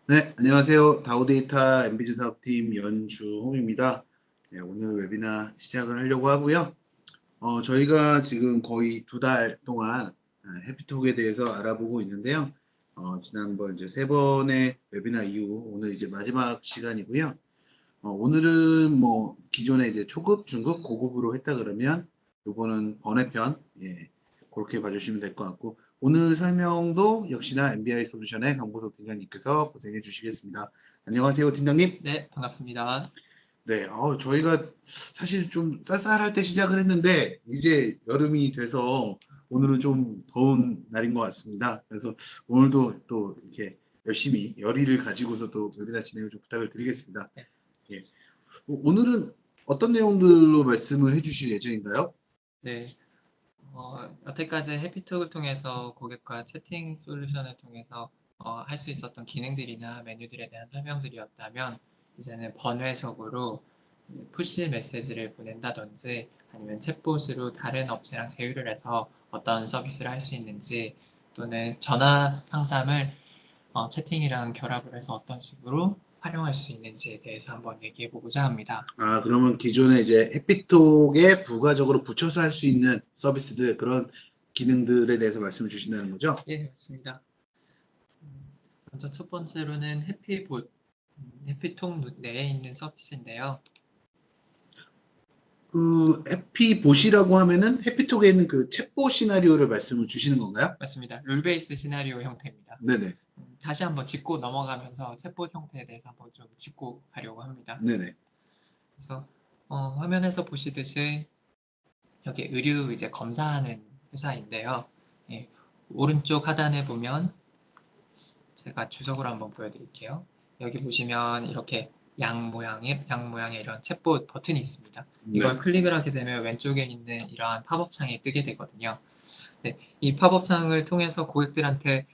네, 안녕하세요. 다우데이터 MBG 사업팀 연주홍입니다. 네, 오늘 웨비나 시작을 하려고 하고요. 저희가 지금 거의 2달 동안 해피톡에 대해서 알아보고 있는데요. 지난번 이제 3번의 웨비나 이후 오늘 이제 마지막 시간이고요. 오늘은 뭐 기존에 이제 초급, 중급, 고급으로 했다 그러면 요거는 번외편, 예, 그렇게 봐주시면 될 것 같고 오늘 설명도 역시나 MBI 솔루션의 강보석 팀장님께서 고생해 주시겠습니다. 안녕하세요, 팀장님. 네, 반갑습니다. 네, 저희가 사실 좀 쌀쌀할 때 시작을 했는데 이제 여름이 돼서 오늘은 좀 더운 날인 것 같습니다. 그래서 오늘도 또 이렇게 열심히 열의를 가지고서 또 웨비나 진행을 좀 부탁을 드리겠습니다. 네, 예. 오늘은 어떤 내용들로 말씀을 해주실 예정인가요? 네. 여태까지 해피톡을 통해서 고객과 채팅 솔루션을 통해서 할 수 있었던 기능들이나 메뉴들에 대한 설명들이었다면 이제는 번외적으로 푸시 메시지를 보낸다든지 아니면 챗봇으로 다른 업체랑 제휴를 해서 어떤 서비스를 할 수 있는지 또는 전화 상담을 채팅이랑 결합을 해서 어떤 식으로 활용할 수 있는지에 대해서 한번 얘기해 보고자 합니다. 아, 그러면 기존에 이제 해피톡에 부가적으로 붙여서 할 수 있는 서비스들, 그런 기능들에 대해서 말씀을 주신다는 거죠? 예, 맞습니다. 먼저 첫 번째로는 해피봇, 해피톡 내에 있는 서비스인데요. 그, 해피봇이라고 하면은 해피톡에 있는 그 챗봇 시나리오를 말씀을 주시는 건가요? 맞습니다. 룰 베이스 시나리오 형태입니다. 네네. 다시 한번 짚고 넘어가면서 챗봇 형태에 대해서 한번 좀 짚고 가려고 합니다. 네네. 그래서 화면에서 보시듯이 여기 의류 이제 검사하는 회사인데요. 예, 오른쪽 하단에 보면 제가 주석으로 한번 보여드릴게요. 여기 보시면 이렇게 양 모양의 이런 챗봇 버튼이 있습니다. 이걸 네네. 클릭을 하게 되면 왼쪽에 있는 이러한 팝업 창이 뜨게 되거든요. 네, 이 팝업 창을 통해서 고객들한테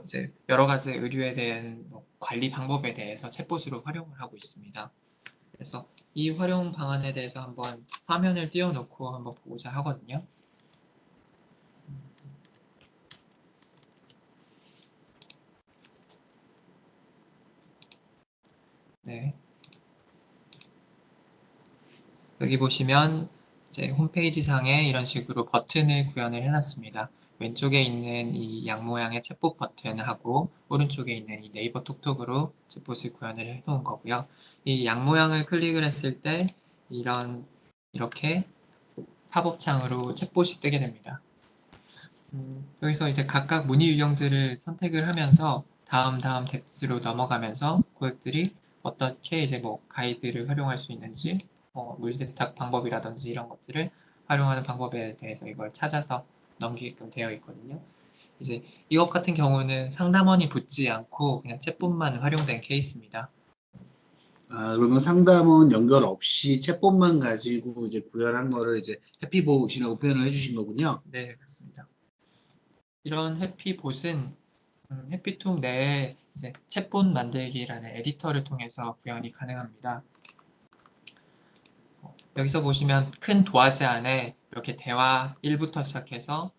이제 여러 가지 의류에 대한 관리 방법에 대해서 챗봇으로 활용을 하고 있습니다. 그래서 이 활용 방안에 대해서 한번 화면을 띄워놓고 한번 보고자 하거든요. 네, 여기 보시면 이제 홈페이지 상에 이런 식으로 버튼을 구현을 해놨습니다. 왼쪽에 있는 이 양 모양의 챗봇 버튼하고 오른쪽에 있는 이 네이버 톡톡으로 챗봇을 구현을 해놓은 거고요. 이 양 모양을 클릭을 했을 때 이렇게 팝업 창으로 챗봇이 뜨게 됩니다. 여기서 이제 각각 문의 유형들을 선택을 하면서 다음 탭스로 넘어가면서 고객들이 어떻게 이제 뭐 가이드를 활용할 수 있는지, 물세탁 방법이라든지 이런 것들을 활용하는 방법에 대해서 이걸 찾아서 넘기게끔 되어 있거든요. 이제 이것 같은 경우는 상담원이 붙지 않고 그냥 챗봇만 활용된 케이스입니다. 아, 그러면 상담원 연결 없이 챗봇만 가지고 이제 구현한 거를 이제 해피봇이라고 표현을 해주신 거군요. 네, 그렇습니다. 이런 해피봇은 해피톡 내에 이제 챗봇 만들기라는 에디터를 통해서 구현이 가능합니다. 여기서 보시면 큰 도화지 안에 이렇게 대화 1부터 시작해서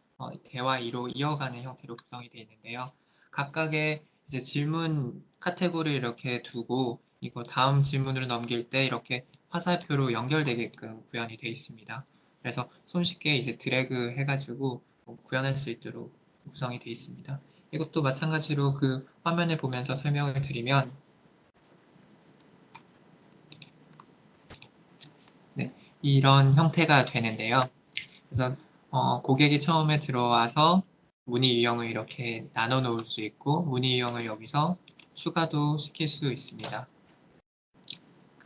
대화 2로 이어가는 형태로 구성이 되어 있는데요. 각각의 이제 질문 카테고리를 이렇게 두고 이거 다음 질문으로 넘길 때 이렇게 화살표로 연결되게끔 구현이 되어 있습니다. 그래서 손쉽게 이제 드래그 해가지고 구현할 수 있도록 구성이 되어 있습니다. 이것도 마찬가지로 그 화면을 보면서 설명을 드리면 네, 이런 형태가 되는데요. 그래서 고객이 처음에 들어와서 문의 유형을 이렇게 나눠 놓을 수 있고 문의 유형을 여기서 추가도 시킬 수 있습니다.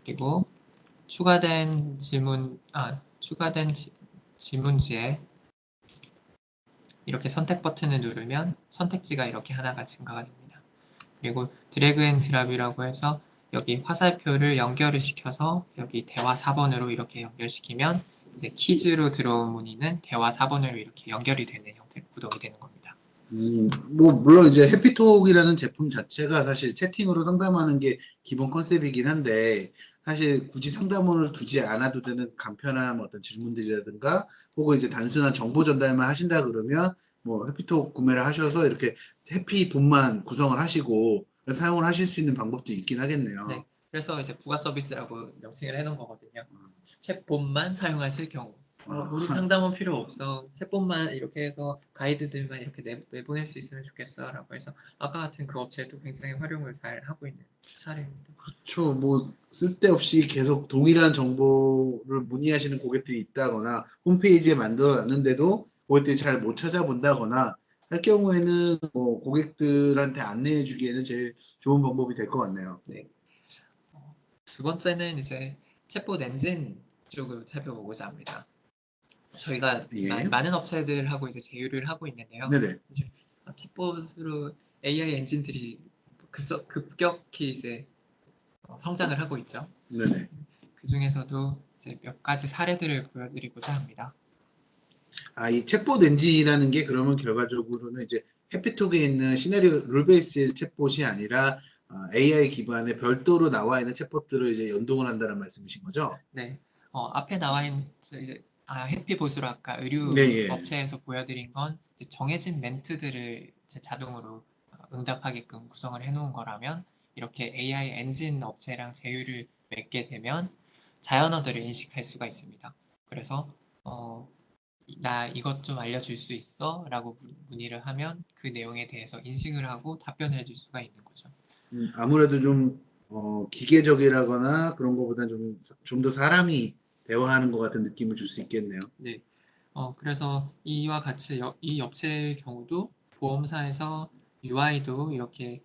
그리고 추가된 질문지에 이렇게 선택 버튼을 누르면 선택지가 이렇게 하나가 증가가 됩니다. 그리고 드래그 앤 드랍이라고 해서 여기 화살표를 연결을 시켜서 여기 대화 4번으로 이렇게 연결시키면 이제 퀴즈로 들어온 문의는 대화 4번으로 이렇게 연결이 되는 형태로 구동이 되는 겁니다. 뭐, 물론 이제 해피톡이라는 제품 자체가 사실 채팅으로 상담하는 게 기본 컨셉이긴 한데, 사실 굳이 상담원을 두지 않아도 되는 간편한 어떤 질문들이라든가, 혹은 이제 단순한 정보 전달만 하신다 그러면, 뭐, 해피톡 구매를 하셔서 이렇게 해피봇만 구성을 하시고, 사용을 하실 수 있는 방법도 있긴 하겠네요. 네. 그래서 이제 부가 서비스라고 명칭을 해놓은 거거든요. 챗봇만 사용하실 경우. 우리 상담은 필요 없어. 챗봇만 이렇게 해서 가이드들만 이렇게 내보낼 수 있으면 좋겠어. 라고 해서 아까 같은 그 업체도 굉장히 활용을 잘 하고 있는 사례입니다. 그렇죠. 뭐 쓸데없이 계속 동일한 정보를 문의하시는 고객들이 있다거나 홈페이지에 만들어 놨는데도 고객들이 잘 못 찾아본다거나 할 경우에는 뭐 고객들한테 안내해 주기에는 제일 좋은 방법이 될 것 같네요. 네. 두 번째는 이제 챗봇 엔진 쪽을 살펴보고자 합니다. 저희가 예. 많은 업체들하고 이제 제휴를 하고 있는데요. 네네. 이제 챗봇으로 AI 엔진들이 급격히 이제 성장을 하고 있죠. 네네. 그 중에서도 이제 몇 가지 사례들을 보여드리고자 합니다. 이 챗봇 엔진이라는 게 그러면 결과적으로는 이제 해피톡에 있는 시나리오 룰 베이스의 챗봇이 아니라 AI 기반의 별도로 나와 있는 챗봇들을 이제 연동을 한다는 말씀이신 거죠? 네. 앞에 나와 있는 이제 해피봇으로 아까 네, 의류 예. 업체에서 보여드린 건 이제 정해진 멘트들을 이제 자동으로 응답하게끔 구성을 해놓은 거라면 이렇게 AI 엔진 업체랑 제휴를 맺게 되면 자연어들을 인식할 수가 있습니다. 그래서 나 이것 좀 알려줄 수 있어? 라고 문의를 하면 그 내용에 대해서 인식을 하고 답변을 해줄 수가 있는 거죠. 아무래도 좀 기계적이라거나 그런 것보다는 좀 더 사람이 대화하는 것 같은 느낌을 줄 수 있겠네요. 네. 그래서 이와 같이 이 업체의 경우도 보험사에서 UI도 이렇게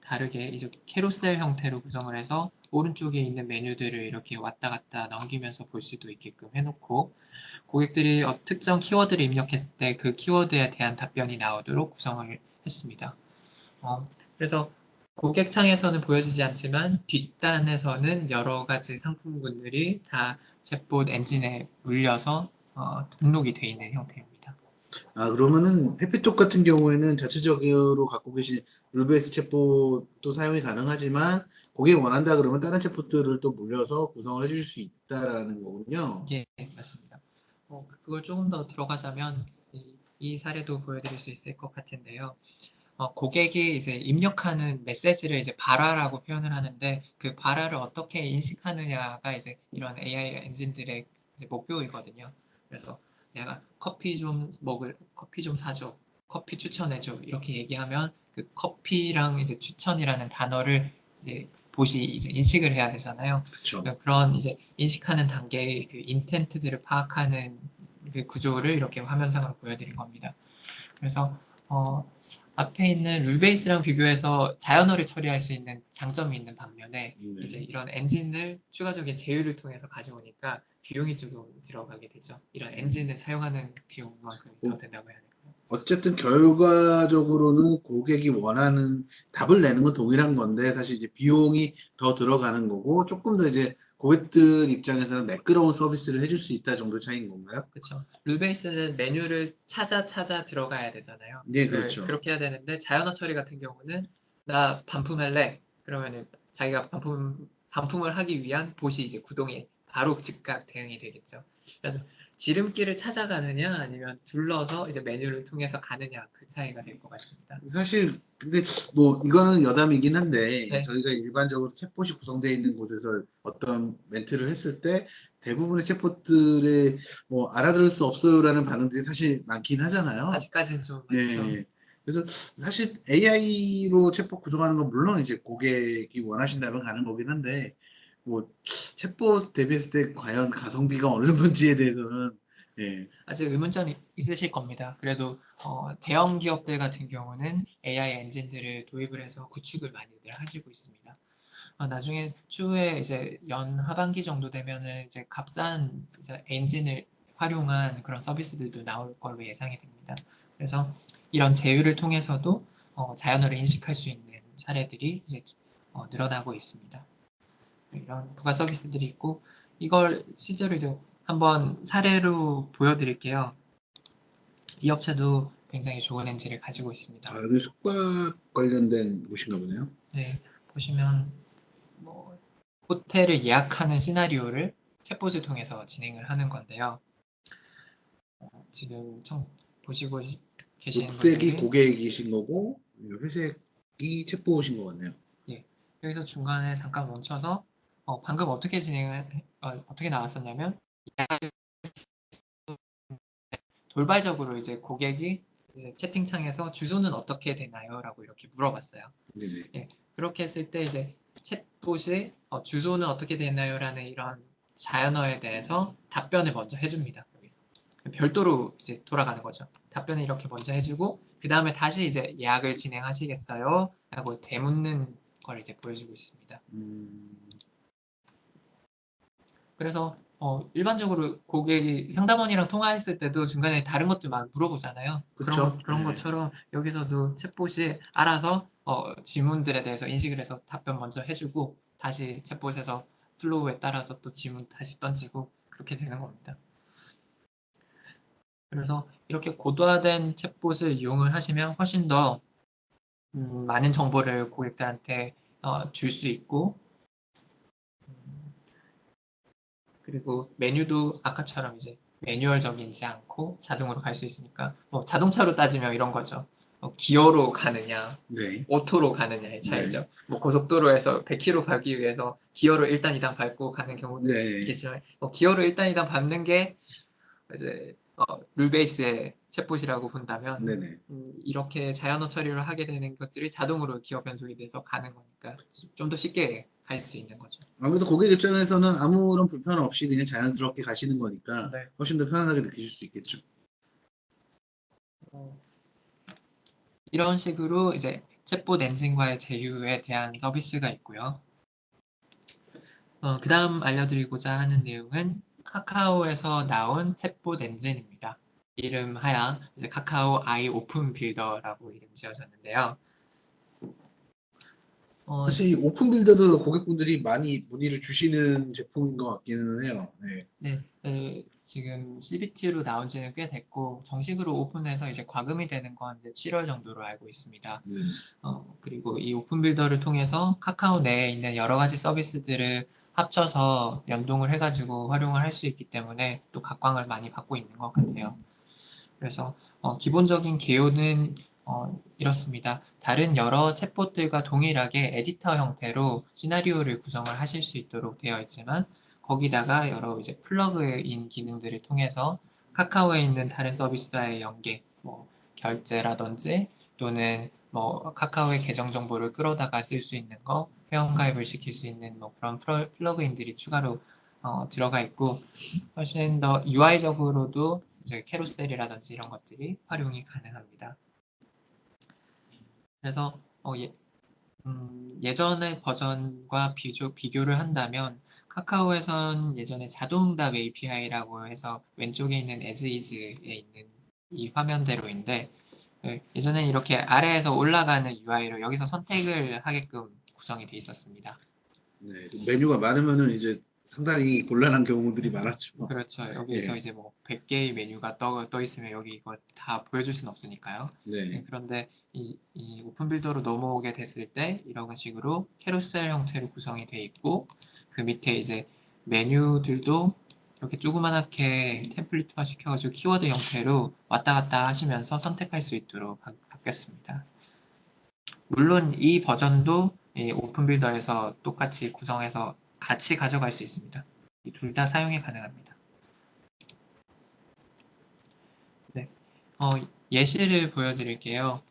다르게 이제 캐로셀 형태로 구성을 해서 오른쪽에 있는 메뉴들을 이렇게 왔다 갔다 넘기면서 볼 수도 있게끔 해놓고 고객들이 특정 키워드를 입력했을 때 그 키워드에 대한 답변이 나오도록 구성을 했습니다. 그래서 고객 창에서는 보여지지 않지만 뒷단에서는 여러 가지 상품군들이 다 챗봇 엔진에 물려서 등록이 되어 있는 형태입니다. 그러면은 해피톡 같은 경우에는 자체적으로 갖고 계신 룰베이스 챗봇도 사용이 가능하지만 고객이 원한다 그러면 다른 챗봇들을 또 물려서 구성을 해줄 수 있다라는 거군요. 예, 맞습니다. 그걸 조금 더 들어가자면 이 사례도 보여드릴 수 있을 것 같은데요. 고객이 이제 입력하는 메시지를 이제 발화라고 표현을 하는데 그 발화를 어떻게 인식하느냐가 이제 이런 AI 엔진들의 이제 목표이거든요. 그래서 내가 커피 좀 사줘, 커피 추천해줘 이렇게 얘기하면 그 커피랑 이제 추천이라는 단어를 이제 봇이 이제 인식을 해야 되잖아요. 그렇죠. 그러니까 그런 이제 인식하는 단계의 그 인텐트들을 파악하는 그 구조를 이렇게 화면상으로 보여드린 겁니다. 그래서 어, 앞에 있는 룰베이스랑 비교해서 자연어를 처리할 수 있는 장점이 있는 반면에 이제 네. 이런 엔진을 추가적인 제휴를 통해서 가져오니까 비용이 조금 들어가게 되죠. 이런 엔진을 사용하는 비용만큼 더 뭐, 된다고 해야 될까요? 어쨌든 결과적으로는 고객이 원하는 답을 내는 건 동일한 건데 사실 이제 비용이 더 들어가는 거고 조금 더 이제 고객들 입장에서는 매끄러운 서비스를 해줄 수 있다 정도 차이인 건가요? 그렇죠. 룰베이스는 메뉴를 찾아 들어가야 되잖아요. 네, 그렇죠. 그렇게 해야 되는데 자연어 처리 같은 경우는 나 반품할래. 그러면은 자기가 반품을 하기 위한 봇이 이제 구동이 바로 즉각 대응이 되겠죠. 그래서 지름길을 찾아가느냐 아니면 둘러서 이제 메뉴를 통해서 가느냐 그 차이가 될 것 같습니다. 사실 근데 뭐 이거는 여담이긴 한데 네, 저희가 일반적으로 챗봇이 구성되어 있는 곳에서 어떤 멘트를 했을 때 대부분의 챗봇들의 뭐 알아들을 수 없어요라는 반응들이 사실 많긴 하잖아요. 아직까지는 좀 많죠. 네. 그래서 사실 AI로 챗봇 구성하는 건 물론 이제 고객이 원하신다면 가는 거긴 한데 뭐 챗봇 대비했을 때 과연 가성비가 어느 정도인지에 대해서는 예, 아직 의문점이 있으실 겁니다. 그래도 대형 기업들 같은 경우는 AI 엔진들을 도입을 해서 구축을 많이들 하시고 있습니다. 나중에 추후에 이제 연 하반기 정도 되면은 이제 값싼 이제 엔진을 활용한 그런 서비스들도 나올 걸로 예상이 됩니다. 그래서 이런 제휴를 통해서도 자연어를 인식할 수 있는 사례들이 이제 늘어나고 있습니다. 이런 부가 서비스들이 있고 이걸 실제로 이제 한번 사례로 보여드릴게요. 이 업체도 굉장히 좋은 엔진을 가지고 있습니다. 여기 숙박 관련된 곳인가 보네요. 네, 보시면 뭐 호텔을 예약하는 시나리오를 챗봇을 통해서 진행을 하는 건데요. 지금 보시고 계시는 녹색이 분들이 고객이신 거고 회색 챗봇인 것 같네요. 예. 여기서 중간에 잠깐 멈춰서 방금 어떻게 나왔었냐면 돌발적으로 이제 고객이 이제 채팅창에서 주소는 어떻게 되나요? 라고 이렇게 물어봤어요. 네네. 예. 그렇게 했을 때 이제 챗봇이 주소는 어떻게 되나요? 라는 이런 자연어에 대해서 답변을 먼저 해줍니다. 여기서. 별도로 이제 돌아가는 거죠. 답변을 이렇게 먼저 해주고 그 다음에 다시 이제 예약을 진행하시겠어요? 라고 되묻는 걸 이제 보여주고 있습니다. 그래서 일반적으로 고객이 상담원이랑 통화했을 때도 중간에 다른 것들 막 물어보잖아요. 그쵸? 그런 네. 것처럼 여기서도 챗봇이 알아서 질문들에 대해서 인식을 해서 답변 먼저 해주고 다시 챗봇에서 플로우에 따라서 또 질문 다시 던지고 그렇게 되는 겁니다. 그래서 이렇게 고도화된 챗봇을 이용을 하시면 훨씬 더 많은 정보를 고객들한테 줄 수 있고 그리고 메뉴도 아까처럼 이제 매뉴얼적이지 않고 자동으로 갈 수 있으니까 뭐 자동차로 따지면 이런 거죠. 기어로 가느냐, 네. 오토로 가느냐의 네. 차이죠. 뭐 고속도로에서 100km 가기 위해서 기어로 1단, 2단 밟고 가는 경우도 네. 있겠지만 기어로 1단, 2단 밟는 게 이제 룰 베이스의 챗봇이라고 본다면 네네. 이렇게 자연어 처리를 하게 되는 것들이 자동으로 기어 변속이 돼서 가는 거니까 좀 더 쉽게 갈 수 있는 거죠. 아무래도 고객 입장에서는 아무런 불편 없이 그냥 자연스럽게 가시는 거니까 네. 훨씬 더 편안하게 느끼실 수 있겠죠. 어, 이런 식으로 이제 챗봇 엔진과의 제휴에 대한 서비스가 있고요. 그 다음 알려드리고자 하는 내용은 카카오에서 나온 챗봇 엔진입니다. 이름하야 이제 카카오 아이 오픈 빌더라고 이름 지어졌는데요. 어, 사실 이 오픈 빌더도 고객분들이 많이 문의를 주시는 제품인 것 같기는 해요. 네. 네, 지금 CBT로 나온 지는 꽤 됐고 정식으로 오픈해서 이제 과금이 되는 건 이제 7월 정도로 알고 있습니다. 네. 그리고 이 오픈 빌더를 통해서 카카오 내에 있는 여러 가지 서비스들을 합쳐서 연동을 해가지고 활용을 할 수 있기 때문에 또 각광을 많이 받고 있는 것 같아요. 그래서 기본적인 개요는 이렇습니다. 다른 여러 챗봇들과 동일하게 에디터 형태로 시나리오를 구성을 하실 수 있도록 되어 있지만 거기다가 여러 이제 플러그인 기능들을 통해서 카카오에 있는 다른 서비스와의 연계, 뭐 결제라든지 또는 뭐 카카오의 계정 정보를 끌어다가 쓸 수 있는 거, 회원가입을 시킬 수 있는 뭐 그런 플러그인들이 추가로 들어가 있고 훨씬 더 UI적으로도 이제 캐로셀이라든지 이런 것들이 활용이 가능합니다. 그래서 예전의 버전과 비교를 한다면 카카오에선 예전에 자동응답 API라고 해서 왼쪽에 있는 as is에 있는 이 화면대로인데 예전엔 이렇게 아래에서 올라가는 UI로 여기서 선택을 하게끔 구성이 되어 있었습니다. 네. 메뉴가 많으면은 이제 상당히 곤란한 경우들이 많았죠. 그렇죠. 여기에서 예. 이제 뭐 100개의 메뉴가 떠 있으면 여기 이거 다 보여줄 수는 없으니까요. 네. 그런데 이 오픈 빌더로 넘어오게 됐을 때 이런 식으로 캐rousel 형태로 구성이 돼 있고 그 밑에 이제 메뉴들도 이렇게 조그맣게 템플릿화 시켜가지고 키워드 형태로 왔다 갔다 하시면서 선택할 수 있도록 바뀌었습니다. 물론 이 버전도 이 오픈 빌더에서 똑같이 구성해서 같이 가져갈 수 있습니다. 둘 다 사용이 가능합니다. 네. 예시를 보여드릴게요.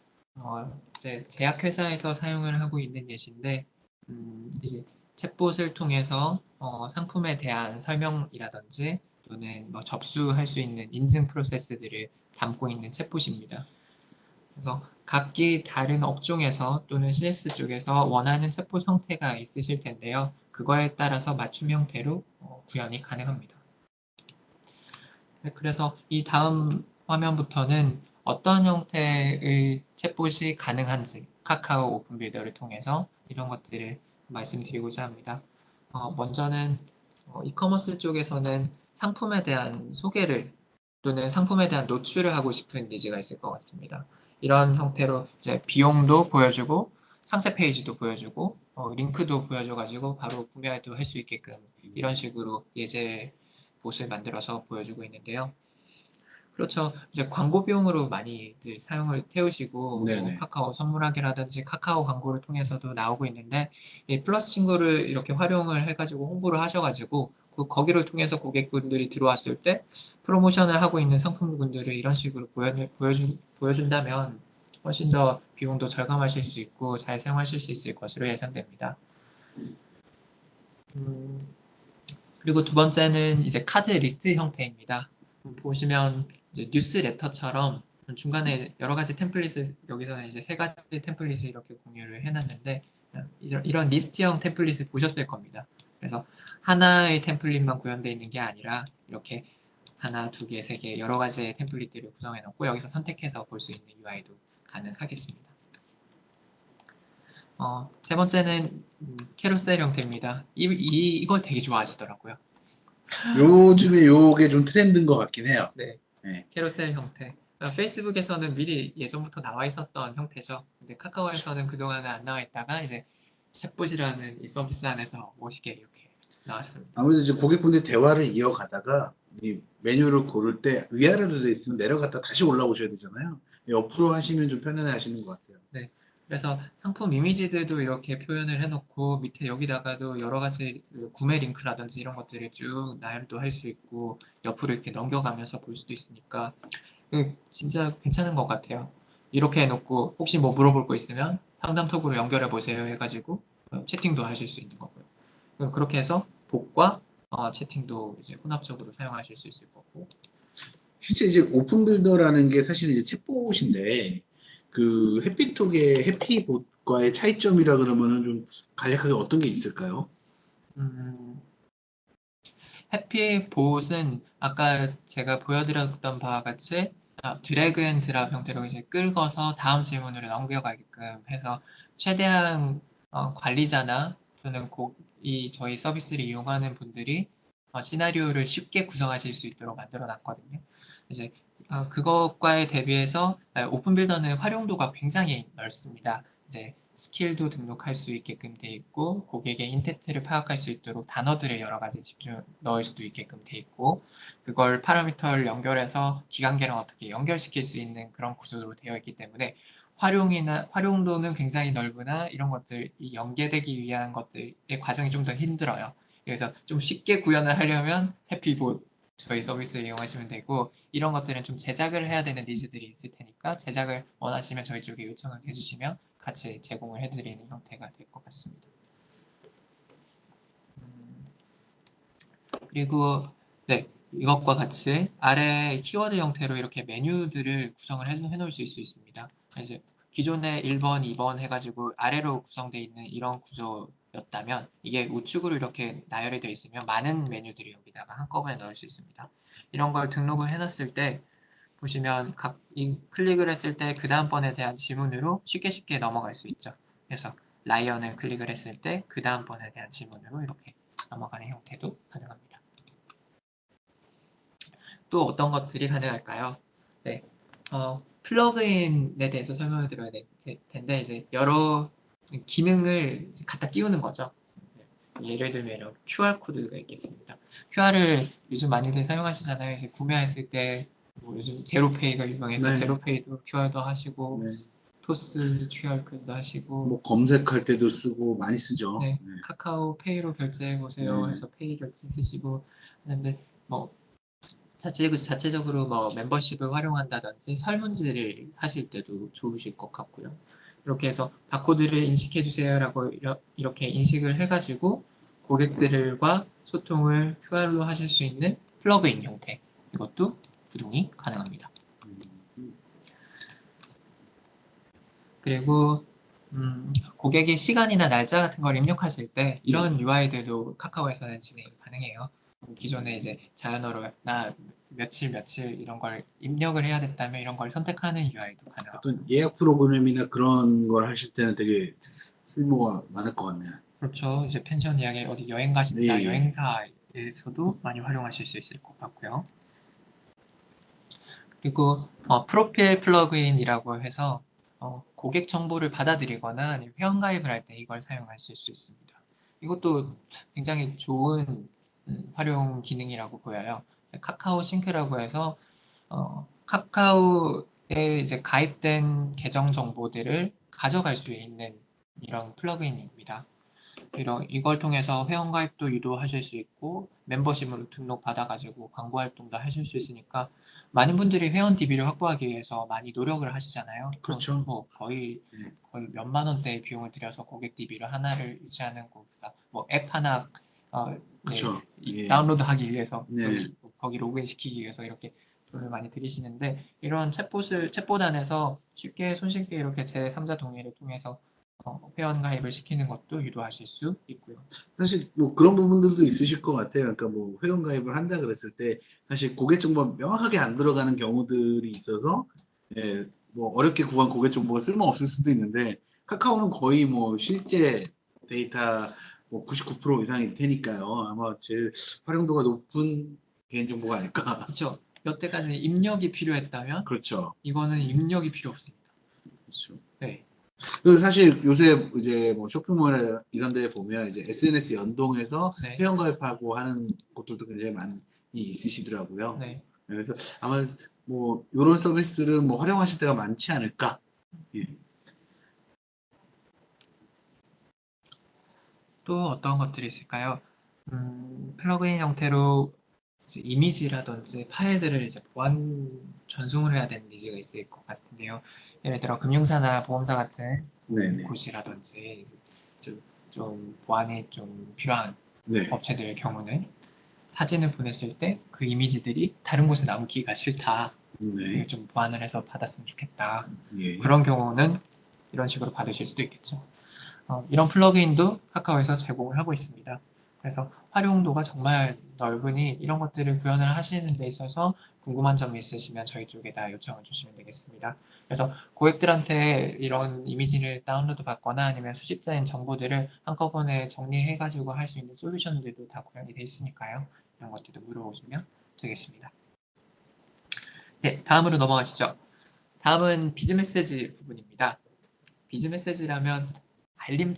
이제 제약회사에서 사용을 하고 있는 예시인데, 이제 챗봇을 통해서 상품에 대한 설명이라든지 또는 뭐 접수할 수 있는 인증 프로세스들을 담고 있는 챗봇입니다. 그래서 각기 다른 업종에서 또는 CS 쪽에서 원하는 챗봇 형태가 있으실 텐데요. 그거에 따라서 맞춤 형태로 구현이 가능합니다. 네, 그래서 이 다음 화면부터는 어떤 형태의 챗봇이 가능한지 카카오 오픈 빌더를 통해서 이런 것들을 말씀드리고자 합니다. 먼저는 이커머스 쪽에서는 상품에 대한 소개를 또는 상품에 대한 노출을 하고 싶은 니즈가 있을 것 같습니다. 이런 형태로 이제 비용도 보여주고 상세 페이지도 보여주고 링크도 보여줘가지고 바로 구매도 할 수 있게끔 이런 식으로 예제 봇을 만들어서 보여주고 있는데요. 그렇죠. 이제 광고 비용으로 많이들 사용을 태우시고, 뭐 네네. 카카오 선물하기라든지 카카오 광고를 통해서도 나오고 있는데, 이 플러스 친구를 이렇게 활용을 해가지고 홍보를 하셔가지고, 거기를 통해서 고객분들이 들어왔을 때 프로모션을 하고 있는 상품군들을 이런 식으로 보여준다면 훨씬 더 비용도 절감하실 수 있고 잘 사용하실 수 있을 것으로 예상됩니다. 음, 그리고 두 번째는 이제 카드 리스트 형태입니다. 보시면 이제 뉴스레터처럼 중간에 여러 가지 템플릿을 여기서는 이제 세 가지 템플릿을 이렇게 공유를 해놨는데 이런 리스트형 템플릿을 보셨을 겁니다. 그래서 하나의 템플릿만 구현되어 있는 게 아니라 이렇게 하나, 두 개, 세 개 여러 가지의 템플릿들을 구성해 놓고 여기서 선택해서 볼 수 있는 UI도 가능하겠습니다. 세 번째는 캐rousel 형태입니다. 이걸 되게 좋아하시더라고요. 요즘에 요게 좀 트렌드인 것 같긴 해요. 네, 네. 캐rousel 형태. 페이스북에서는 미리 예전부터 나와 있었던 형태죠. 근데 카카오에서는 그동안은 안 나와 있다가 이제 챗봇이라는 이 서비스 안에서 멋있게 이렇게 나왔습니다. 아무래도 이제 고객분들 대화를 이어가다가 이 메뉴를 고를 때 위아래로 돼 있으면 내려갔다 다시 올라오셔야 되잖아요. 옆으로 하시면 좀 편안해 하시는 것 같아요. 네. 그래서 상품 이미지들도 이렇게 표현을 해놓고 밑에 여기다가도 여러 가지 그 구매 링크라든지 이런 것들을 쭉 나열도 할 수 있고 옆으로 이렇게 넘겨가면서 볼 수도 있으니까 진짜 괜찮은 것 같아요. 이렇게 해놓고 혹시 뭐 물어볼 거 있으면 상담톡으로 연결해 보세요 해가지고 채팅도 하실 수 있는 거고요. 그렇게 해서 복과 채팅도 이제 혼합적으로 사용하실 수 있을 거고. 실제 이제 오픈빌더라는 게 사실 이제 챗봇인데 그 해피톡의 해피봇과의 차이점이라 그러면은 좀 간략하게 어떤 게 있을까요? 음, 해피봇은 아까 제가 보여드렸던 바와 같이 드래그 앤 드랍 형태로 이제 끌어서 다음 질문으로 넘겨가게끔 해서 최대한 관리자나 또는 이 저희 서비스를 이용하는 분들이 시나리오를 쉽게 구성하실 수 있도록 만들어 놨거든요. 이제 그것과에 대비해서 오픈 빌더는 활용도가 굉장히 넓습니다. 이제 스킬도 등록할 수 있게끔 돼 있고 고객의 인텐트를 파악할 수 있도록 단어들을 여러 가지 집중 넣을 수도 있게끔 돼 있고 그걸 파라미터를 연결해서 기관계랑 어떻게 연결시킬 수 있는 그런 구조로 되어 있기 때문에 활용도는 굉장히 넓으나 이런 것들 이 연계되기 위한 것들의 과정이 좀 더 힘들어요. 그래서 좀 쉽게 구현을 하려면 해피봇 저희 서비스를 이용하시면 되고 이런 것들은 좀 제작을 해야 되는 니즈들이 있을 테니까 제작을 원하시면 저희 쪽에 요청을 해주시면 같이 제공을 해드리는 형태가 될 것 같습니다. 그리고 네, 이것과 같이 아래 키워드 형태로 이렇게 메뉴들을 구성을 해놓을 수 있습니다. 이제 기존에 1번, 2번 해가지고 아래로 구성되어 있는 이런 구조였다면 이게 우측으로 이렇게 나열이 되어 있으면 많은 메뉴들이 여기다가 한꺼번에 넣을 수 있습니다. 이런 걸 등록을 해놨을 때 보시면 클릭을 했을 때 그 다음번에 대한 지문으로 쉽게 넘어갈 수 있죠. 그래서 라이언을 클릭을 했을 때 그 다음번에 대한 지문으로 이렇게 넘어가는 형태도 가능합니다. 또 어떤 것들이 가능할까요? 네, 플러그인에 대해서 설명을 드려야 될 텐데 이제 여러 기능을 갖다 띄우는 거죠. 예를 들면 이런 QR 코드가 있겠습니다. QR을 요즘 많이들 사용하시잖아요. 이제 구매했을 때 뭐 요즘 제로페이가 유명해서 네, 제로페이도 QR도 하시고 네. 토스 QR 코드도 하시고 뭐 검색할 때도 쓰고 많이 쓰죠. 네, 네, 카카오 페이로 결제해 보세요 네. 해서 페이 결제 쓰시고 하는데 뭐 자체적으로 뭐 멤버십을 활용한다든지 설문지를 하실 때도 좋으실 것 같고요. 이렇게 해서 바코드를 인식해 주세요라고 이렇게 인식을 해가지고 고객들과 소통을 QR로 하실 수 있는 플러그인 형태 이것도 구동이 가능합니다. 음, 그리고 고객이 시간이나 날짜 같은 걸 입력하실 때 이런 UI들도 카카오에서는 진행이 가능해요. 기존에 이제 자연어로나 며칠 이런 걸 입력을 해야 된다면 이런 걸 선택하는 UI도 가능하고요. 어떤 예약 프로그램이나 그런 걸 하실 때는 되게 쓸모가 많을 것 같네요. 그렇죠. 이제 펜션 예약에 어디 여행 네, 가신다, 예. 여행사에서도 많이 활용하실 수 있을 것 같고요. 그리고 프로필 플러그인이라고 해서 고객 정보를 받아들이거나 아니면 회원가입을 할 때 이걸 사용하실 수 있습니다. 이것도 굉장히 좋은 활용 기능이라고 보여요. 카카오 싱크라고 해서 카카오에 이제 가입된 계정 정보들을 가져갈 수 있는 이런 플러그인입니다. 이걸 통해서 회원가입도 유도하실 수 있고 멤버십으로 등록받아가지고 광고 활동도 하실 수 있으니까 많은 분들이 회원 DB를 확보하기 위해서 많이 노력을 하시잖아요. 그렇죠. 뭐 거의 네. 몇만 원대의 비용을 들여서 고객 DB를 하나를 유치하는 고객사, 뭐 앱 하나 네, 그렇죠. 예. 다운로드하기 위해서 네. 거기 로그인 시키기 위해서 이렇게 돈을 많이 들이시는데 이런 챗봇 안에서 쉽게 손쉽게 이렇게 제3자 동의를 통해서 회원 가입을 시키는 것도 유도하실 수 있고요. 사실 뭐 그런 부분들도 있으실 것 같아요. 그러니까 뭐 회원 가입을 한다 그랬을 때 사실 고객 정보가 명확하게 안 들어가는 경우들이 있어서 예, 뭐 어렵게 구한 고객 정보가 쓸모없을 수도 있는데 카카오는 거의 뭐 실제 데이터 뭐 99% 이상일 테니까요. 아마 제일 활용도가 높은 개인정보가 아닐까. 그렇죠. 여태까지는 입력이 필요했다면 그렇죠. 이거는 입력이 필요 없습니다. 그렇죠. 네, 그 사실 요새 이제 뭐 쇼핑몰 이런 데 보면 이제 SNS 연동해서 네, 회원가입하고 하는 곳들도 굉장히 많이 있으시더라고요. 네. 그래서 아마 뭐 이런 서비스들은 뭐 활용하실 때가 많지 않을까. 예. 또 어떤 것들이 있을까요? 플러그인 형태로 이제 이미지라든지 파일들을 이제 보안 전송을 해야 되는 니즈가 있을 것 같은데요. 예를 들어 금융사나 보험사 같은 네네. 곳이라든지 이제 좀 보안이 좀 필요한 네. 업체들의 경우는 사진을 보냈을 때 그 이미지들이 다른 곳에 남기가 싫다. 이거 네. 좀 보완을 해서 받았으면 좋겠다. 예. 그런 경우는 이런 식으로 받으실 수도 있겠죠. 이런 플러그인도 카카오에서 제공을 하고 있습니다. 그래서 활용도가 정말 넓으니 이런 것들을 구현을 하시는 데 있어서 궁금한 점이 있으시면 저희 쪽에다 요청을 주시면 되겠습니다. 그래서 고객들한테 이런 이미지를 다운로드 받거나 아니면 수집자인 정보들을 한꺼번에 정리해가지고 할 수 있는 솔루션들도 다 구현이 되어 있으니까요. 이런 것들도 물어보시면 되겠습니다. 네, 다음으로 넘어가시죠. 다음은 비즈 메시지 부분입니다. 비즈 메시지라면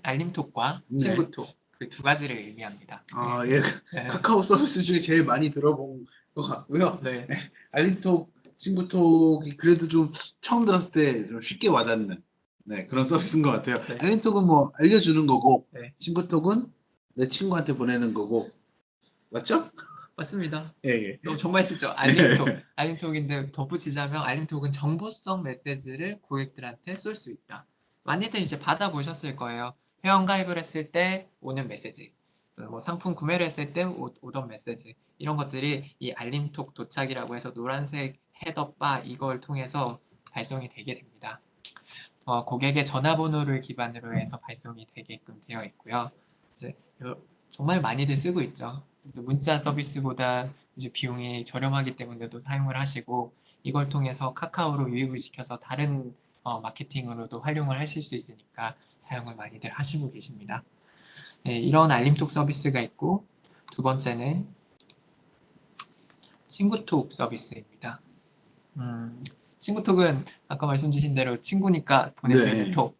알림톡과 네. 친구톡 그 두 가지를 의미합니다. 아, 예. 네, 카카오 서비스 중에 제일 많이 들어본 것 같고요. 네, 알림톡, 친구톡이 그래도 좀 처음 들었을 때 좀 쉽게 와닿는 네, 그런 서비스인 것 같아요. 네, 알림톡은 뭐 알려주는 거고, 네. 친구톡은 내 친구한테 보내는 거고, 맞죠? 맞습니다. 예, 예. 정말 쉽죠. 알림톡. 알림톡인데 덧붙이자면 알림톡은 정보성 메시지를 고객들한테 쏠 수 있다. 많이들 이제 받아보셨을 거예요. 회원 가입을 했을 때 오는 메시지, 뭐 상품 구매를 했을 때 오던 메시지, 이런 것들이 이 알림톡 도착이라고 해서 노란색 헤더바 이걸 통해서 발송이 되게 됩니다. 고객의 전화번호를 기반으로 해서 발송이 되게끔 되어 있고요. 이제 정말 많이들 쓰고 있죠. 문자 서비스보다 이제 비용이 저렴하기 때문에도 사용을 하시고 이걸 통해서 카카오로 유입을 시켜서 다른 마케팅으로도 활용을 하실 수 있으니까 사용을 많이들 하시고 계십니다. 네, 이런 알림톡 서비스가 있고 두 번째는 친구톡 서비스입니다. 음, 친구톡은 아까 말씀 주신 대로 친구니까 보낼 수 있는 네. 톡.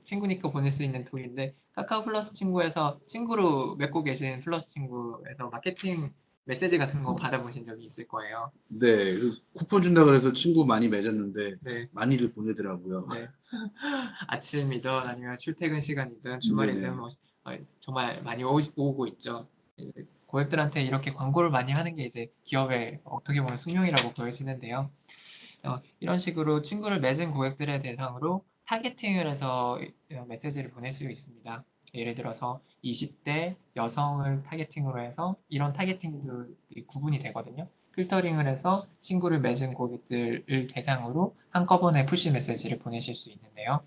친구니까 보낼 수 있는 톡인데, 카카오 플러스 친구에서 친구로 맺고 계신 플러스 친구에서 마케팅 메시지 같은 거 받아보신 적이 있을 거예요. 네. 그 쿠폰 준다 그래서 친구 많이 맺었는데, 네, 많이들 보내더라고요. 네. 아침이든 아니면 출퇴근 시간이든 주말이든 네네. 뭐, 정말 많이 오고 있죠. 이제 고객들한테 이렇게 광고를 많이 하는 게 이제 기업의 어떻게 보면 숙명이라고 보여지는데요. 이런 식으로 친구를 맺은 고객들의 대상으로 타겟팅을 해서 메시지를 보낼 수 있습니다. 예를 들어서 20대 여성을 타겟팅으로 해서 이런 타겟팅도 구분이 되거든요. 필터링을 해서 친구를 맺은 고객들을 대상으로 한꺼번에 푸시 메시지를 보내실 수 있는데요.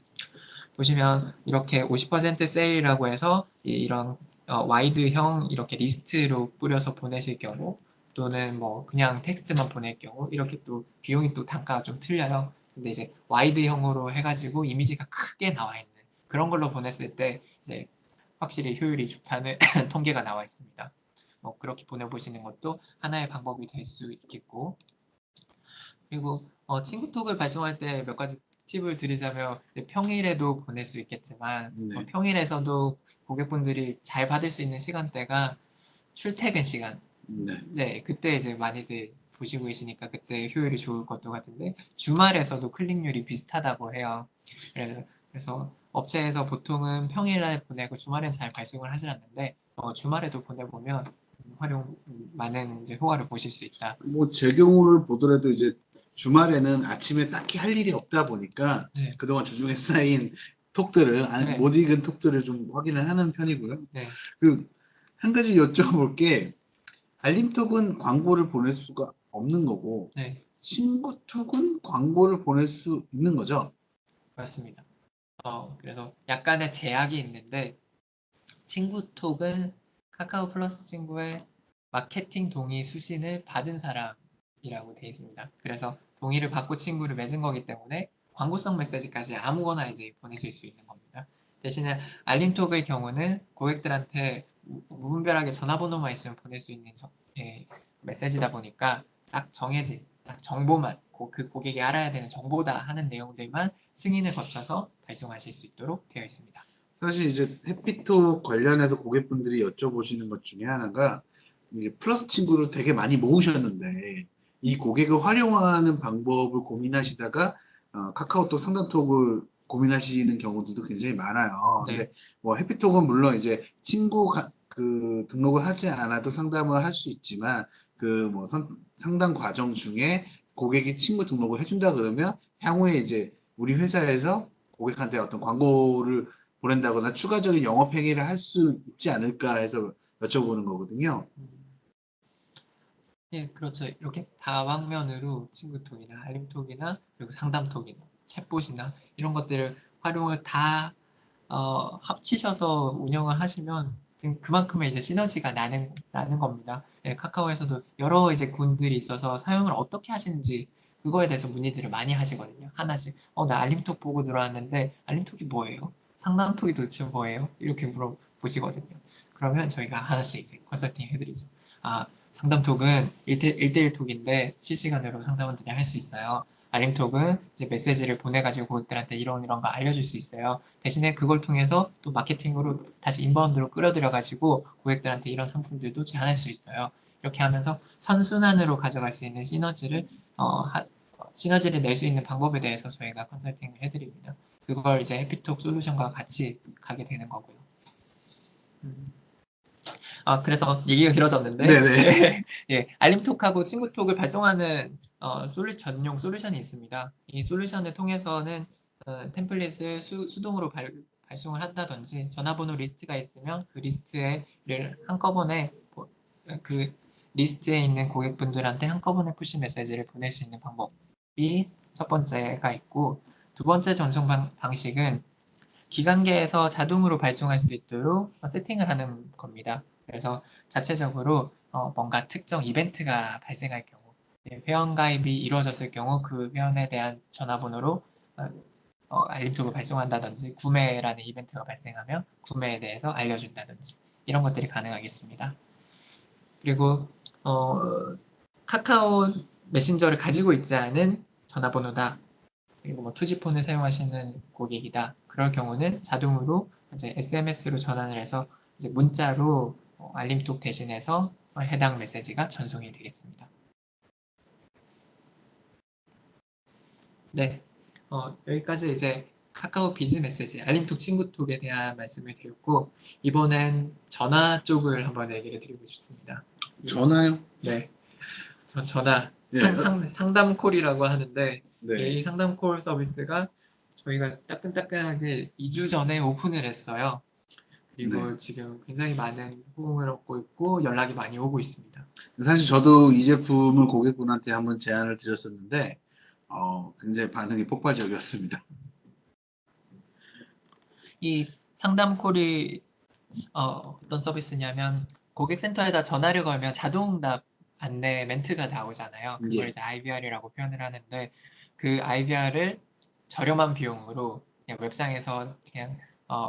보시면 이렇게 50% 세일이라고 해서 이런 와이드형 이렇게 리스트로 뿌려서 보내실 경우 또는 뭐 그냥 텍스트만 보낼 경우 이렇게 또 비용이 또 단가가 좀 틀려요. 근데 이제 와이드형으로 해가지고 이미지가 크게 나와 있는 그런 걸로 보냈을 때 이제 확실히 효율이 좋다는 통계가 나와 있습니다. 그렇게 보내보시는 것도 하나의 방법이 될 수 있겠고 그리고 친구톡을 발송할 때 몇 가지 팁을 드리자면 평일에도 보낼 수 있겠지만 네. 평일에서도 고객분들이 잘 받을 수 있는 시간대가 출퇴근 시간 네. 네 그때 이제 많이들 보시고 계시니까 그때 효율이 좋을 것도 같은데 주말에서도 클릭률이 비슷하다고 해요. 그래서 업체에서 보통은 평일날 보내고 주말엔 잘 발송을 하질 않는데 주말에도 보내보면 많은 이제 효과를 보실 수 있다. 뭐 제 경우를 보더라도 이제 주말에는 아침에 딱히 할 일이 없다 보니까 네, 그동안 주중에 쌓인 톡들을 네, 못 읽은 톡들을 좀 확인을 하는 편이고요. 네, 그 한 가지 여쭤볼 게 알림톡은 광고를 보낼 수가 없는 거고 네, 친구톡은 광고를 보낼 수 있는 거죠. 맞습니다. 그래서 약간의 제약이 있는데 친구톡은 카카오 플러스 친구의 마케팅 동의 수신을 받은 사람이라고 되어 있습니다. 그래서 동의를 받고 친구를 맺은 거기 때문에 광고성 메시지까지 아무거나 이제 보내실 수 있는 겁니다. 대신에 알림톡의 경우는 고객들한테 무분별하게 전화번호만 있으면 보낼 수 있는 메시지다 보니까 딱 정해진 딱 정보만 그 고객이 알아야 되는 정보다 하는 내용들만 승인을 거쳐서 발송하실 수 있도록 되어 있습니다. 사실 이제 해피톡 관련해서 고객분들이 여쭤보시는 것 중에 하나가 이제 플러스 친구를 되게 많이 모으셨는데 이 고객을 활용하는 방법을 고민하시다가 카카오톡 상담톡을 고민하시는 경우들도 굉장히 많아요. 네. 근데 뭐 해피톡은 물론 이제 그 등록을 하지 않아도 상담을 할 수 있지만 그 뭐 상담 과정 중에 고객이 친구 등록을 해준다 그러면 향후에 이제 우리 회사에서 고객한테 어떤 광고를 보낸다거나 추가적인 영업행위를 할 수 있지 않을까 해서 여쭤보는 거거든요. 예, 그렇죠. 이렇게 다방면으로 친구톡이나 알림톡이나 그리고 상담톡이나 챗봇이나 이런 것들을 활용을 다 합치셔서 운영을 하시면 그만큼의 이제 시너지가 나는 겁니다. 예, 카카오에서도 여러 이제 군들이 있어서 사용을 어떻게 하시는지 그거에 대해서 문의들을 많이 하시거든요. 하나씩. 나 알림톡 보고 들어왔는데 알림톡이 뭐예요? 상담톡이 도대체 뭐예요? 이렇게 물어보시거든요. 그러면 저희가 하나씩 이제 컨설팅 해드리죠. 아, 상담톡은 1대1 톡인데 실시간으로 상담원들이 할 수 있어요. 알림톡은 이제 메시지를 보내가지고 고객들한테 이런 거 알려줄 수 있어요. 대신에 그걸 통해서 또 마케팅으로 다시 인바운드로 끌어들여가지고 고객들한테 이런 상품들도 제안할 수 있어요. 이렇게 하면서 선순환으로 가져갈 수 있는 시너지를 낼 수 있는 방법에 대해서 저희가 컨설팅을 해드립니다. 그걸 이제 해피톡 솔루션과 같이 가게 되는 거고요. 그래서 얘기가 길어졌는데, 네네. 예, 알림톡하고 친구톡을 발송하는 전용 솔루션이 있습니다. 이 솔루션을 통해서는 템플릿을 수동으로 발송을 한다든지 전화번호 리스트가 있으면 그 리스트를 한꺼번에 그 리스트에 있는 고객분들한테 한꺼번에 푸시 메시지를 보낼 수 있는 방법이 첫 번째가 있고 두 번째 전송 방식은 기관계에서 자동으로 발송할 수 있도록 세팅을 하는 겁니다. 그래서 자체적으로 뭔가 특정 이벤트가 발생할 경우, 회원가입이 이루어졌을 경우 그 회원에 대한 전화번호로 알림톡을 발송한다든지 구매라는 이벤트가 발생하면 구매에 대해서 알려준다든지 이런 것들이 가능하겠습니다. 그리고 카카오 메신저를 가지고 있지 않은 전화번호다. 그리고 뭐 투지폰을 사용하시는 고객이다. 그럴 경우는 자동으로 이제 SMS로 전환을 해서 이제 문자로 알림톡 대신해서 해당 메시지가 전송이 되겠습니다. 네, 여기까지 이제 카카오 비즈 메시지, 알림톡 친구톡에 대한 말씀을 드렸고 이번엔 전화 쪽을 한번 얘기를 드리고 싶습니다. 전화요? 네, 전화 네. 상담콜이라고 하는데 네. 이 상담콜 서비스가 저희가 따끈따끈하게 2주 전에 오픈을 했어요. 네. 그리고 지금 굉장히 많은 호응을 얻고 있고 연락이 많이 오고 있습니다. 사실 저도 이 제품을 고객분한테 한번 제안을 드렸었는데, 굉장히 반응이 폭발적이었습니다. 이 상담콜이 어떤 서비스냐면 고객센터에다 전화를 걸면 자동응답 안내 멘트가 나오잖아요. 그걸 예. 이제 IVR이라고 표현을 하는데 그 IVR을 저렴한 비용으로 그냥 웹상에서 그냥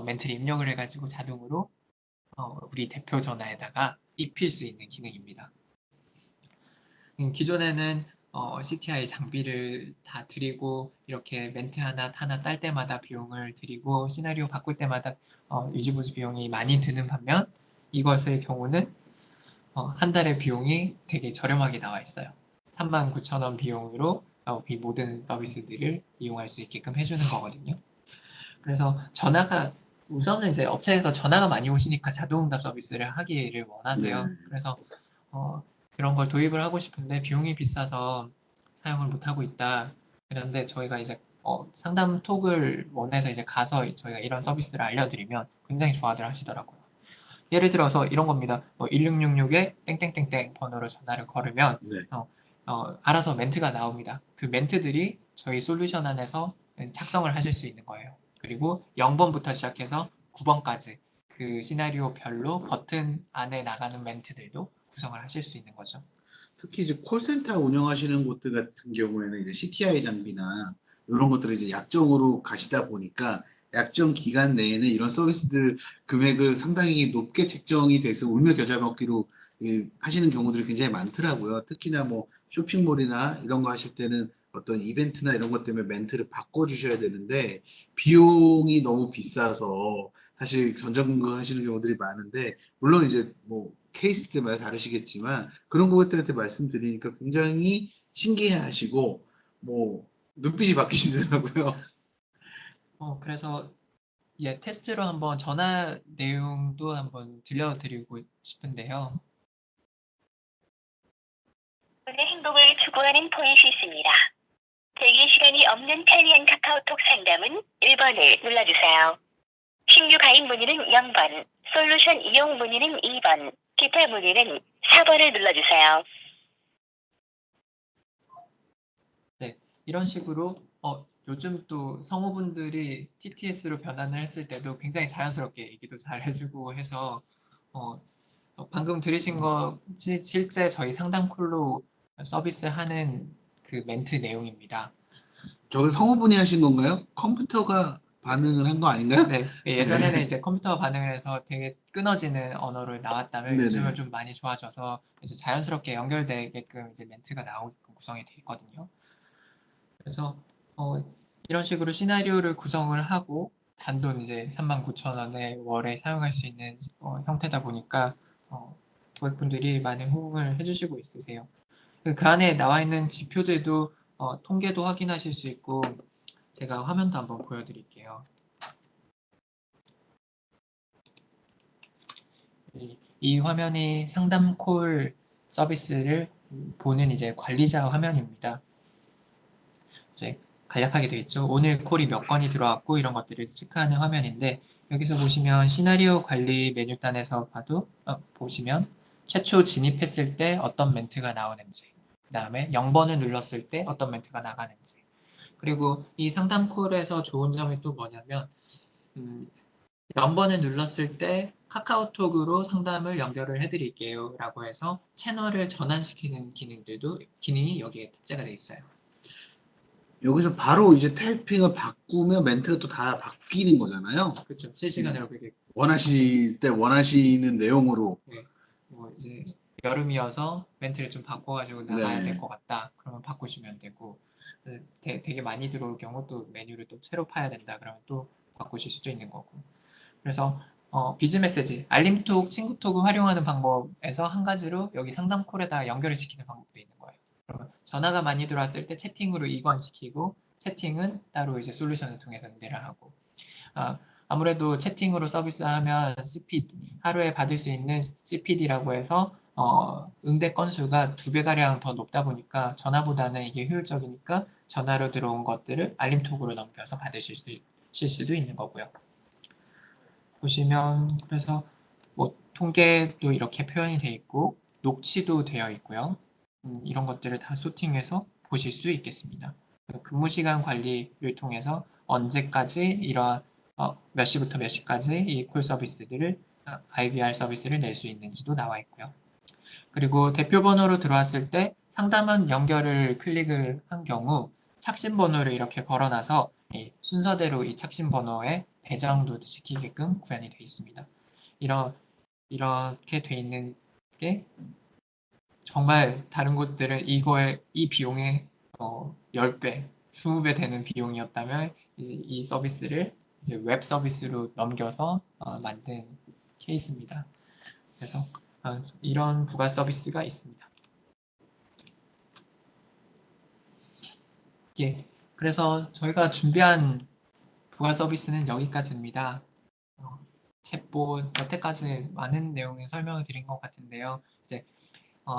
멘트를 입력을 해가지고 자동으로 우리 대표 전화에다가 입힐 수 있는 기능입니다. 기존에는 CTI 장비를 다 드리고 이렇게 멘트 하나 딸 때마다 비용을 드리고 시나리오 바꿀 때마다 유지보수 비용이 많이 드는 반면 이것의 경우는 한 달의 비용이 되게 저렴하게 나와 있어요. 39,000원 비용으로 이 모든 서비스들을 이용할 수 있게끔 해주는 거거든요. 그래서 우선은 이제 업체에서 전화가 많이 오시니까 자동응답 서비스를 하기를 원하세요. 네. 그래서 그런 걸 도입을 하고 싶은데 비용이 비싸서 사용을 못하고 있다. 그런데 저희가 이제 상담 톡을 원해서 이제 가서 저희가 이런 서비스를 알려드리면 굉장히 좋아들 하시더라고요. 예를 들어서 이런 겁니다. 1666에 땡땡땡땡 번호로 전화를 걸으면 네. 알아서 멘트가 나옵니다. 그 멘트들이 저희 솔루션 안에서 작성을 하실 수 있는 거예요. 그리고 0번부터 시작해서 9번까지 그 시나리오별로 버튼 안에 나가는 멘트들도 구성을 하실 수 있는 거죠. 특히 이제 콜센터 운영하시는 곳들 같은 경우에는 이제 CTI 장비나 이런 것들을 이제 약정으로 가시다 보니까 약정 기간 내에는 이런 서비스들 금액을 상당히 높게 책정이 돼서 울며 겨자 먹기로 하시는 경우들이 굉장히 많더라고요. 특히나 뭐 쇼핑몰이나 이런 거 하실 때는 어떤 이벤트나 이런 것 때문에 멘트를 바꿔주셔야 되는데 비용이 너무 비싸서 사실 전전긍긍 하시는 경우들이 많은데 물론 이제 뭐 케이스때마다 다르시겠지만 그런 것들한테 말씀드리니까 굉장히 신기해하시고 뭐 눈빛이 바뀌시더라고요. 그래서 테스트로 한번 전화 내용도 한번 들려드리고 싶은데요. 의 행복을 추구하는 포인트 있습니다. 대기 시간이 없는 편리한 카카오톡 상담은 1번을 눌러주세요. 신규 가입 문의는 0번, 솔루션 이용 문의는 2번, 기타 문의는 4번을 눌러주세요. 네, 이런 식으로 요즘 또 성우분들이 TTS로 변환을 했을 때도 굉장히 자연스럽게 얘기도 잘 해주고 해서 방금 들으신 것이 실제 저희 상담 콜로 서비스하는 그 멘트 내용입니다. 저게 성우분이 하신 건가요? 컴퓨터가 반응을 한 거 아닌가요? 네, 예전에는 이제 컴퓨터 반응을 해서 되게 끊어지는 언어로 나왔다면 요즘은 네네. 좀 많이 좋아져서 이제 자연스럽게 연결되게끔 이제 멘트가 나오게끔 구성이 되어 있거든요. 그래서 이런 식으로 시나리오를 구성을 하고 단돈 이제 39,000원에 월에 사용할 수 있는 형태다 보니까 고객분들이 많은 호응을 해주시고 있으세요. 그 안에 나와 있는 지표들도 통계도 확인하실 수 있고 제가 화면도 한번 보여드릴게요. 이 화면이 상담콜 서비스를 보는 이제 관리자 화면입니다. 간략하게 되어 있죠. 오늘 콜이 몇 건이 들어왔고 이런 것들을 체크하는 화면인데 여기서 보시면 시나리오 관리 메뉴단에서 보시면 최초 진입했을 때 어떤 멘트가 나오는지 그 다음에 0번을 눌렀을 때 어떤 멘트가 나가는지 그리고 이 상담 콜에서 좋은 점이 또 뭐냐면 0번을 눌렀을 때 카카오톡으로 상담을 연결을 해드릴게요 라고 해서 채널을 전환시키는 기능이 여기에 탑재가 되어 있어요. 여기서 바로 이제 타이핑을 바꾸면 멘트가 또 다 바뀌는 거잖아요. 그렇죠. 실시간으로 그게 원하실 때 원하시는 내용으로. 네. 뭐 이제 여름이어서 멘트를 좀 바꿔가지고 나가야 될 네. 것 같다. 그러면 바꾸시면 되고 되게 많이 들어올 경우 또 메뉴를 또 새로 파야 된다. 그러면 또 바꾸실 수도 있는 거고. 그래서 비즈메시지, 알림톡, 친구톡을 활용하는 방법에서 한 가지로 여기 상담콜에다 연결을 시키는 방법도 있는 거예요. 그러면 전화가 많이 들어왔을 때 채팅으로 이관시키고 채팅은 따로 이제 솔루션을 통해서 응대를 하고 아무래도 채팅으로 서비스하면 하루에 받을 수 있는 CPD라고 해서 응대 건수가 2배가량 더 높다 보니까 전화보다는 이게 효율적이니까 전화로 들어온 것들을 알림톡으로 넘겨서 받으실 수도 있는 거고요. 보시면 그래서 뭐 통계도 이렇게 표현이 되어 있고 녹취도 되어 있고요. 이런 것들을 다 소팅해서 보실 수 있겠습니다. 근무 시간 관리를 통해서 언제까지 이러한 몇 시부터 몇 시까지 이 콜 서비스들을 IVR 서비스를 낼 수 있는지도 나와 있고요. 그리고 대표 번호로 들어왔을 때 상담원 연결을 클릭을 한 경우 착신 번호를 이렇게 걸어놔서 순서대로 이 착신 번호에 배정도 시키게끔 구현이 되어 있습니다. 이렇게 되어 있는 게 정말 다른 곳들은 이 비용의 10배, 20배 되는 비용이었다면 이 서비스를 이제 웹 서비스로 넘겨서 만든 케이스입니다. 그래서 이런 부가 서비스가 있습니다. 예, 그래서 저희가 준비한 부가 서비스는 여기까지입니다. 챗봇, 여태까지 많은 내용의 설명을 드린 것 같은데요. 이제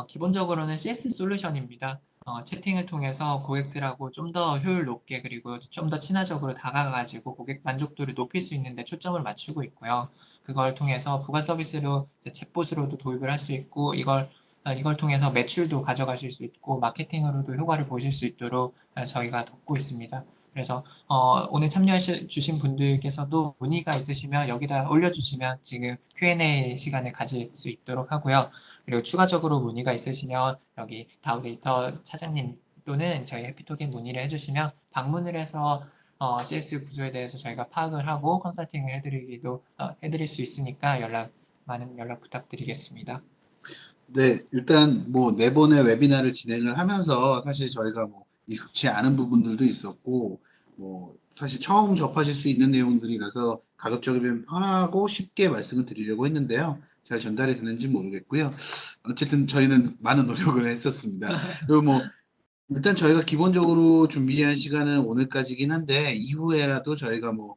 기본적으로는 CS 솔루션입니다. 채팅을 통해서 고객들하고 좀 더 효율 높게 그리고 좀 더 친화적으로 다가가가지고 고객 만족도를 높일 수 있는데 초점을 맞추고 있고요. 그걸 통해서 부가 서비스로 이제 챗봇으로도 도입을 할 수 있고 이걸 통해서 매출도 가져가실 수 있고 마케팅으로도 효과를 보실 수 있도록 저희가 돕고 있습니다. 그래서 오늘 참여해 주신 분들께서도 문의가 있으시면 여기다 올려주시면 지금 Q&A 시간을 가질 수 있도록 하고요. 그리고 추가적으로 문의가 있으시면 여기 다우데이터 차장님 또는 저희 해피톡에 문의를 해주시면 방문을 해서 CS 구조에 대해서 저희가 파악을 하고 컨설팅을 해드릴 수 있으니까 많은 연락 부탁드리겠습니다. 네, 일단 뭐 네 번의 웨비나를 진행을 하면서 사실 저희가 뭐 익숙치 않은 부분들도 있었고, 뭐 사실 처음 접하실 수 있는 내용들이라서 가급적이면 편하고 쉽게 말씀을 드리려고 했는데요. 잘 전달이 되는지 모르겠고요. 어쨌든 저희는 많은 노력을 했었습니다. 그리고 뭐 일단 저희가 기본적으로 준비한 시간은 오늘까지긴 한데 이후에라도 저희가 뭐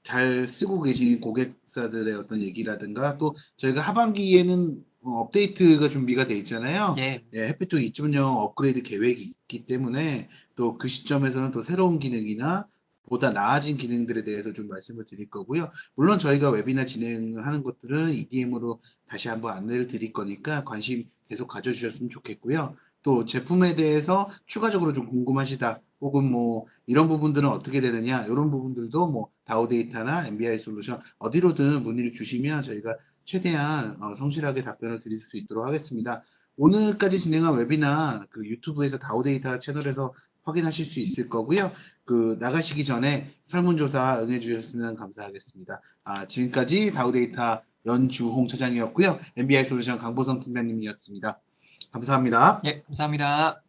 잘 쓰고 계신 고객사들의 어떤 얘기라든가 또 저희가 하반기에는 업데이트가 준비가 돼 있잖아요. 예, 예, 해피톡 2.0 업그레이드 계획이 있기 때문에 또 그 시점에서는 또 새로운 기능이나 보다 나아진 기능들에 대해서 좀 말씀을 드릴 거고요. 물론 저희가 웨비나 진행을 하는 것들은 EDM으로 다시 한번 안내를 드릴 거니까 관심 계속 가져주셨으면 좋겠고요. 또 제품에 대해서 추가적으로 좀 궁금하시다. 혹은 뭐 이런 부분들은 어떻게 되느냐 이런 부분들도 뭐 다우데이터나 MBI 솔루션 어디로든 문의를 주시면 저희가 최대한 성실하게 답변을 드릴 수 있도록 하겠습니다. 오늘까지 진행한 웨비나 그 유튜브에서 다우데이터 채널에서 확인하실 수 있을 거고요. 그 나가시기 전에 설문조사 응해주셨으면 감사하겠습니다. 지금까지 다우데이터 연주홍 차장이었고요. MBI 솔루션 강보성 팀장님이었습니다. 감사합니다. 예, 감사합니다.